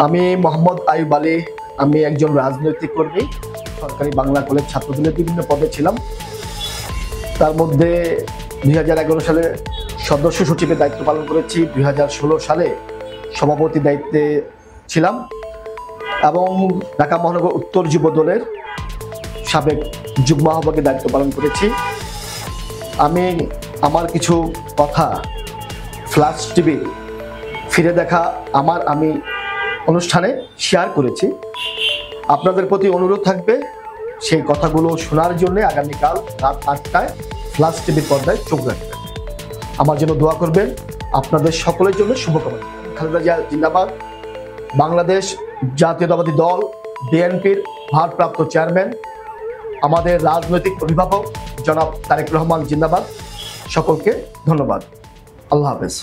আমি মোহাম্মদ আইয়ুব আলী। আমি একজন রাজনৈতিক কর্মী, সরকারি বাংলা কলেজ ছাত্রদলের বিভিন্ন পদে ছিলাম। তার মধ্যে 2011 সালে সদস্য সচিবের দায়িত্ব পালন করেছি, 2016 সালে সভাপতি দায়িত্বে ছিলাম এবং ঢাকা মহানগর উত্তর যুব দলের সাবেক যুগ্ম আহ্বায়কের দায়িত্ব পালন করেছি। আমি আমার কিছু কথা ফ্ল্যাশ টিভি ফিরে দেখা আমি অনুষ্ঠানে শেয়ার করেছি। আপনাদের প্রতি অনুরোধ থাকবে সেই কথাগুলো শোনার জন্য আগামীকাল রাত 8টায় ফ্ল্যাশ টিভির পর্দায় চোখ রাখবেন। আমার জন্য দোয়া করবেন। আপনাদের সকলের জন্য শুভকামনা। খালেদা জিয়া জিন্দাবাদ। বাংলাদেশ জাতীয়তাবাদী দল বিএনপির ভারপ্রাপ্ত চেয়ারম্যান, আমাদের রাজনৈতিক অভিভাবক জনাব তারেক রহমান জিন্দাবাদ। সকলকে ধন্যবাদ। আল্লাহ হাফেজ।